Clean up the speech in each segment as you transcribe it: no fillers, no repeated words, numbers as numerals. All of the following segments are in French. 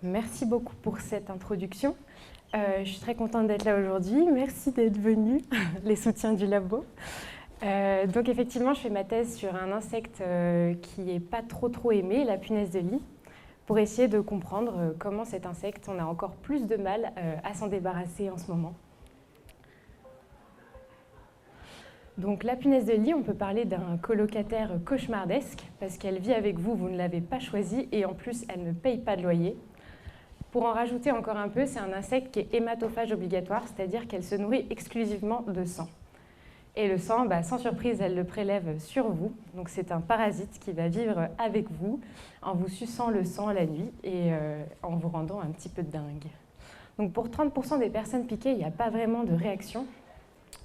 Merci beaucoup pour cette introduction. Je suis très contente d'être là aujourd'hui. Merci d'être venus, les soutiens du labo. Donc effectivement, je fais ma thèse sur un insecte qui n'est pas trop aimé, la punaise de lit, pour essayer de comprendre comment cet insecte, on a encore plus de mal à s'en débarrasser en ce moment. Donc la punaise de lit, on peut parler d'un colocataire cauchemardesque parce qu'elle vit avec vous, vous ne l'avez pas choisie et en plus elle ne paye pas de loyer. Pour en rajouter encore un peu, c'est un insecte qui est hématophage obligatoire, c'est-à-dire qu'elle se nourrit exclusivement de sang. Et le sang, sans surprise, elle le prélève sur vous. Donc c'est un parasite qui va vivre avec vous en vous suçant le sang la nuit et en vous rendant un petit peu dingue. Donc pour 30% des personnes piquées, il n'y a pas vraiment de réaction.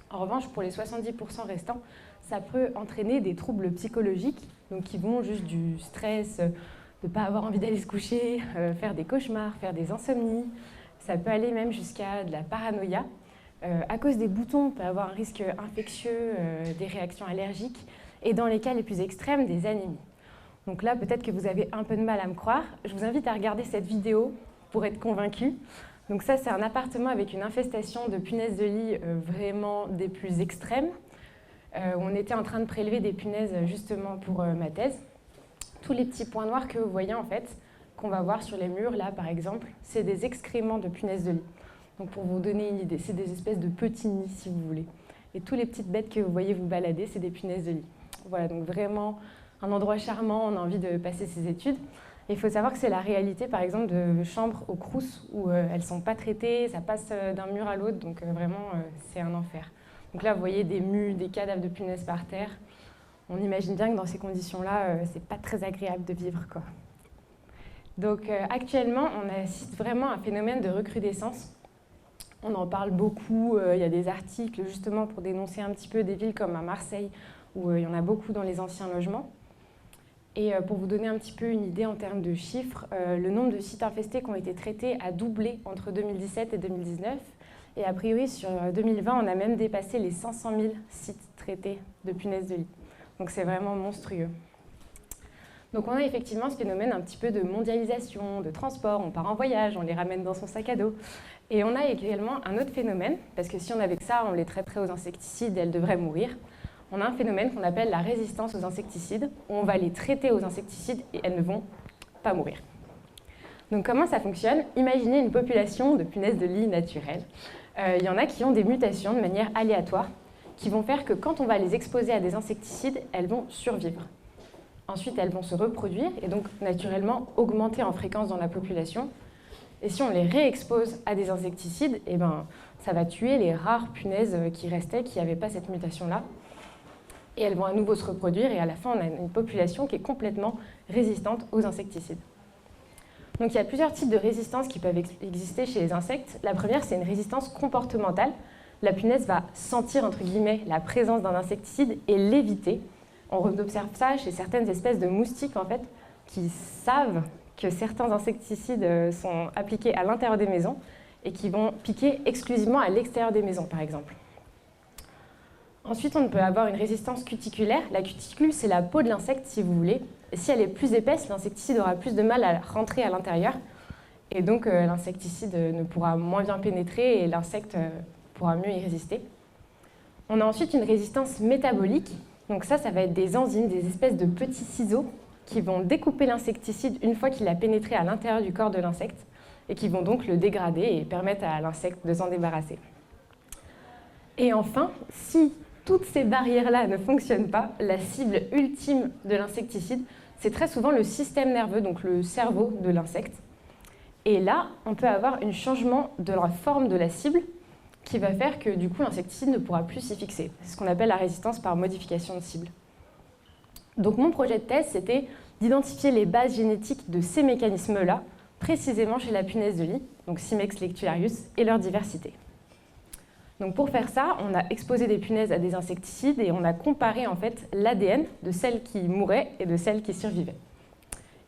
En revanche, pour les 70% restants, ça peut entraîner des troubles psychologiques, donc qui vont juste du stress, de ne pas avoir envie d'aller se coucher, faire des cauchemars, faire des insomnies. Ça peut aller même jusqu'à de la paranoïa. À cause des boutons, on peut avoir un risque infectieux, des réactions allergiques, et dans les cas les plus extrêmes, des anémies. Donc là, peut-être que vous avez un peu de mal à me croire. Je vous invite à regarder cette vidéo pour être convaincu. Donc ça, c'est un appartement avec une infestation de punaises de lit vraiment des plus extrêmes. On était en train de prélever des punaises justement pour ma thèse. Tous les petits points noirs que vous voyez en fait, qu'on va voir sur les murs là par exemple, c'est des excréments de punaises de lit. Donc pour vous donner une idée, c'est des espèces de petits nids si vous voulez. Et toutes les petites bêtes que vous voyez vous balader, c'est des punaises de lit. Voilà, donc vraiment un endroit charmant, on a envie de passer ses études. Il faut savoir que c'est la réalité, par exemple, de chambres au Crous où elles ne sont pas traitées, ça passe d'un mur à l'autre, donc vraiment, c'est un enfer. Donc là, vous voyez des mues, des cadavres de punaises par terre. On imagine bien que dans ces conditions-là, c'est pas très agréable de vivre, quoi. Donc actuellement, on assiste vraiment à un phénomène de recrudescence. On en parle beaucoup, il y a des articles justement pour dénoncer un petit peu des villes comme à Marseille, où il y en a beaucoup dans les anciens logements. Et pour vous donner un petit peu une idée en termes de chiffres, le nombre de sites infestés qui ont été traités a doublé entre 2017 et 2019. Et a priori, sur 2020, on a même dépassé les 500 000 sites traités de punaises de lit. Donc c'est vraiment monstrueux. Donc on a effectivement ce phénomène un petit peu de mondialisation, de transport. On part en voyage, on les ramène dans son sac à dos. Et on a également un autre phénomène, parce que si on avait que ça, on les traiterait aux insecticides et elles devraient mourir. On a un phénomène qu'on appelle la résistance aux insecticides, où on va les traiter aux insecticides et elles ne vont pas mourir. Donc comment ça fonctionne? Imaginez une population de punaises de lit naturelles. Il y en a qui ont des mutations de manière aléatoire, qui vont faire que quand on va les exposer à des insecticides, elles vont survivre. Ensuite, elles vont se reproduire et donc naturellement augmenter en fréquence dans la population. Et si on les réexpose à des insecticides, ça va tuer les rares punaises qui restaient, qui n'avaient pas cette mutation-là. Et elles vont à nouveau se reproduire et à la fin, on a une population qui est complètement résistante aux insecticides. Donc il y a plusieurs types de résistances qui peuvent exister chez les insectes. La première, c'est une résistance comportementale. La punaise va sentir, entre guillemets, la présence d'un insecticide et l'éviter. On observe ça chez certaines espèces de moustiques, en fait, qui savent que certains insecticides sont appliqués à l'intérieur des maisons et qui vont piquer exclusivement à l'extérieur des maisons, par exemple. Ensuite, on peut avoir une résistance cuticulaire. La cuticule, c'est la peau de l'insecte, si vous voulez. Et si elle est plus épaisse, l'insecticide aura plus de mal à rentrer à l'intérieur. Et donc, l'insecticide ne pourra moins bien pénétrer et l'insecte pourra mieux y résister. On a ensuite une résistance métabolique. Donc ça va être des enzymes, des espèces de petits ciseaux qui vont découper l'insecticide une fois qu'il a pénétré à l'intérieur du corps de l'insecte et qui vont donc le dégrader et permettre à l'insecte de s'en débarrasser. Et enfin, si toutes ces barrières-là ne fonctionnent pas, la cible ultime de l'insecticide, c'est très souvent le système nerveux, donc le cerveau de l'insecte. Et là, on peut avoir un changement de la forme de la cible qui va faire que du coup, l'insecticide ne pourra plus s'y fixer. C'est ce qu'on appelle la résistance par modification de cible. Donc mon projet de thèse, c'était d'identifier les bases génétiques de ces mécanismes-là, précisément chez la punaise de lit, donc Cimex lectularius, et leur diversité. Donc pour faire ça, on a exposé des punaises à des insecticides et on a comparé en fait l'ADN de celles qui mouraient et de celles qui survivaient.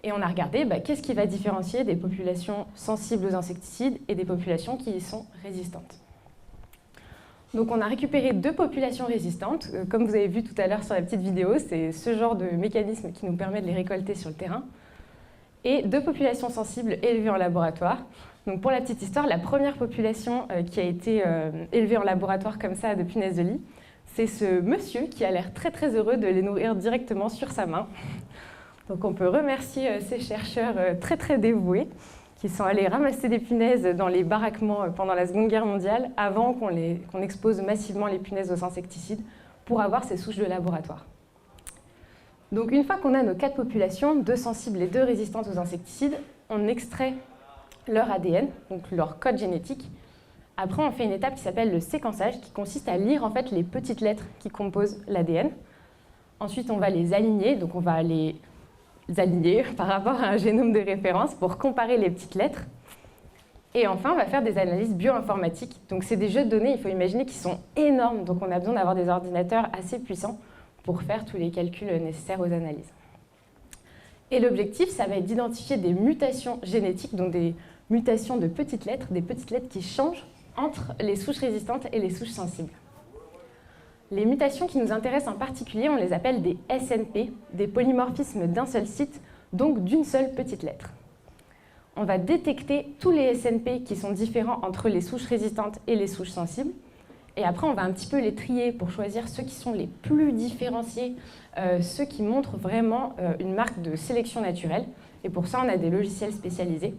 Et on a regardé qu'est-ce qui va différencier des populations sensibles aux insecticides et des populations qui y sont résistantes. Donc on a récupéré 2 populations résistantes. Comme vous avez vu tout à l'heure sur la petite vidéo, c'est ce genre de mécanisme qui nous permet de les récolter sur le terrain. et 2 populations sensibles élevées en laboratoire. Donc pour la petite histoire, la première population qui a été élevée en laboratoire comme ça de punaises de lit, c'est ce monsieur qui a l'air très très heureux de les nourrir directement sur sa main. Donc on peut remercier ces chercheurs très très dévoués qui sont allés ramasser des punaises dans les baraquements pendant la Seconde Guerre mondiale avant qu'on expose massivement les punaises aux insecticides pour avoir ces souches de laboratoire. Donc une fois qu'on a nos 4 populations, 2 sensibles et 2 résistantes aux insecticides, on extrait leur ADN, donc leur code génétique. Après, on fait une étape qui s'appelle le séquençage, qui consiste à lire en fait les petites lettres qui composent l'ADN. Ensuite, on va les aligner, donc on va les aligner par rapport à un génome de référence pour comparer les petites lettres. Et enfin, on va faire des analyses bioinformatiques. Donc c'est des jeux de données, il faut imaginer, qui sont énormes, donc on a besoin d'avoir des ordinateurs assez puissants pour faire tous les calculs nécessaires aux analyses. Et l'objectif, ça va être d'identifier des mutations génétiques, donc des mutations de petites lettres qui changent entre les souches résistantes et les souches sensibles. Les mutations qui nous intéressent en particulier, on les appelle des SNP, des polymorphismes d'un seul site, donc d'une seule petite lettre. On va détecter tous les SNP qui sont différents entre les souches résistantes et les souches sensibles. Et après, on va un petit peu les trier pour choisir ceux qui sont les plus différenciés, ceux qui montrent vraiment une marque de sélection naturelle. Et pour ça, on a des logiciels spécialisés.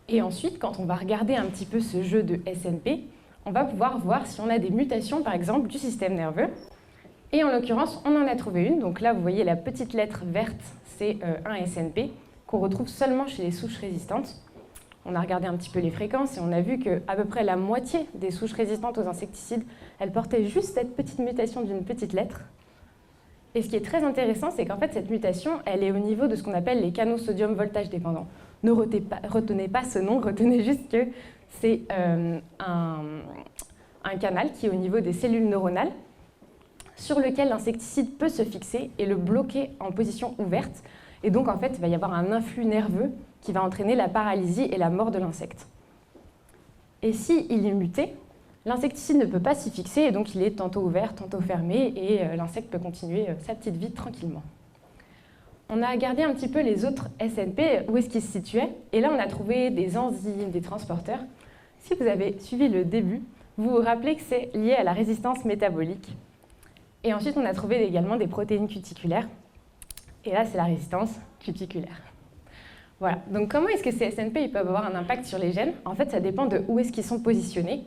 Et ensuite, quand on va regarder un petit peu ce jeu de SNP, on va pouvoir voir si on a des mutations, par exemple, du système nerveux. Et en l'occurrence, on en a trouvé une. Donc là, vous voyez la petite lettre verte, c'est un SNP qu'on retrouve seulement chez les souches résistantes. On a regardé un petit peu les fréquences et on a vu qu'à peu près la moitié des souches résistantes aux insecticides, elles portaient juste cette petite mutation d'une petite lettre. Et ce qui est très intéressant, c'est qu'en fait, cette mutation, elle est au niveau de ce qu'on appelle les canaux sodium voltage dépendants. Ne retenez pas ce nom, retenez juste que c'est un canal qui est au niveau des cellules neuronales sur lequel l'insecticide peut se fixer et le bloquer en position ouverte. Et donc, en fait, il va y avoir un influx nerveux qui va entraîner la paralysie et la mort de l'insecte. Et s'il est muté, l'insecticide ne peut pas s'y fixer et donc il est tantôt ouvert, tantôt fermé et l'insecte peut continuer sa petite vie tranquillement. On a regardé un petit peu les autres SNP, où est-ce qu'ils se situaient, et là on a trouvé des enzymes, des transporteurs. Si vous avez suivi le début, vous vous rappelez que c'est lié à la résistance métabolique. Et ensuite on a trouvé également des protéines cuticulaires, et là c'est la résistance cuticulaire. Voilà, donc comment est-ce que ces SNP ils peuvent avoir un impact sur les gènes? En fait ça dépend de où est-ce qu'ils sont positionnés.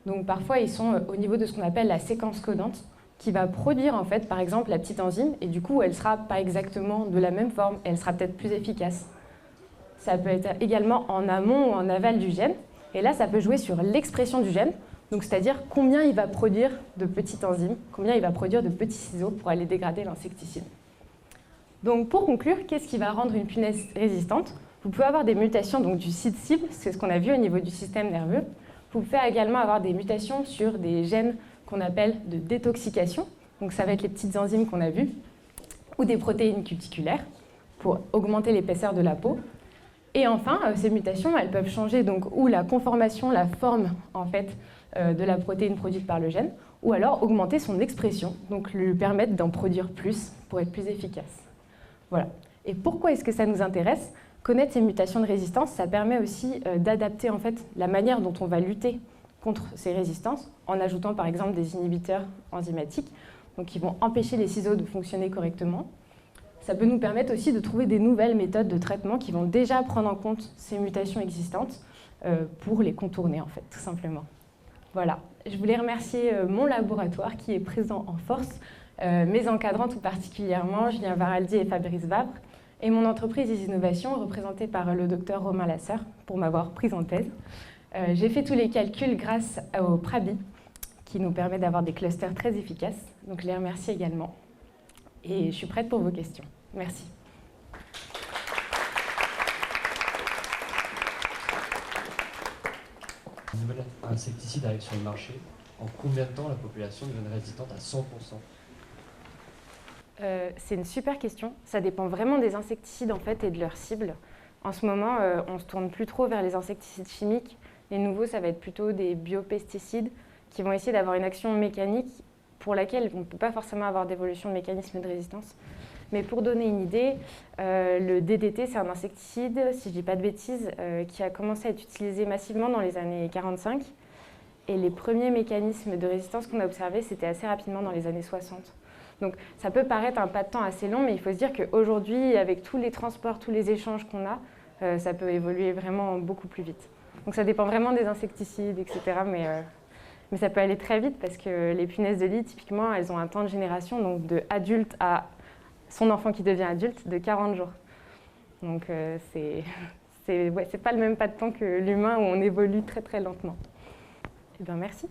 Donc parfois ils sont au niveau de ce qu'on appelle la séquence codante, qui va produire en fait par exemple la petite enzyme et du coup elle sera pas exactement de la même forme, elle sera peut-être plus efficace. Ça peut être également en amont ou en aval du gène et là ça peut jouer sur l'expression du gène, donc c'est-à-dire combien il va produire de petites enzymes, combien il va produire de petits ciseaux pour aller dégrader l'insecticide. Donc pour conclure, qu'est-ce qui va rendre une punaise résistante? Vous pouvez avoir des mutations donc, du site cible, c'est ce qu'on a vu au niveau du système nerveux. Vous pouvez également avoir des mutations sur des gènes qu'on appelle de détoxication, donc ça va être les petites enzymes qu'on a vues, ou des protéines cuticulaires pour augmenter l'épaisseur de la peau. Et enfin, ces mutations, elles peuvent changer donc ou la conformation, la forme en fait de la protéine produite par le gène, ou alors augmenter son expression, donc lui permettre d'en produire plus pour être plus efficace. Voilà. Et pourquoi est-ce que ça nous intéresse? Connaître ces mutations de résistance, ça permet aussi d'adapter en fait la manière dont on va lutter contre ces résistances en ajoutant par exemple des inhibiteurs enzymatiques donc qui vont empêcher les ciseaux de fonctionner correctement. Ça peut nous permettre aussi de trouver des nouvelles méthodes de traitement qui vont déjà prendre en compte ces mutations existantes pour les contourner en fait, tout simplement. Voilà, je voulais remercier mon laboratoire qui est présent en force, mes encadrants tout particulièrement, Julien Varaldi et Fabrice Vabre, et mon entreprise Is Innovation, représentée par le docteur Romain Lasseur, pour m'avoir prise en thèse. J'ai fait tous les calculs grâce au PRABI, qui nous permet d'avoir des clusters très efficaces. Donc je les remercie également. Et je suis prête pour vos questions. Merci. Un nouvel insecticide arrive sur le marché. En combien de temps la population devient résistante à 100%? C'est une super question. Ça dépend vraiment des insecticides en fait, et de leur cible. En ce moment, on ne se tourne plus trop vers les insecticides chimiques. Les nouveaux, ça va être plutôt des biopesticides qui vont essayer d'avoir une action mécanique pour laquelle on ne peut pas forcément avoir d'évolution de mécanisme de résistance. Mais pour donner une idée, le DDT, c'est un insecticide, si je ne dis pas de bêtises, qui a commencé à être utilisé massivement dans les années 45. Et les premiers mécanismes de résistance qu'on a observés, c'était assez rapidement dans les années 60. Donc ça peut paraître un pas de temps assez long, mais il faut se dire qu'aujourd'hui, avec tous les transports, tous les échanges qu'on a, ça peut évoluer vraiment beaucoup plus vite. Donc ça dépend vraiment des insecticides, etc. Mais ça peut aller très vite parce que les punaises de lit, typiquement, elles ont un temps de génération, donc de adulte à son enfant qui devient adulte, de 40 jours. Donc c'est pas le même pas de temps que l'humain où on évolue très très lentement. Eh bien, merci.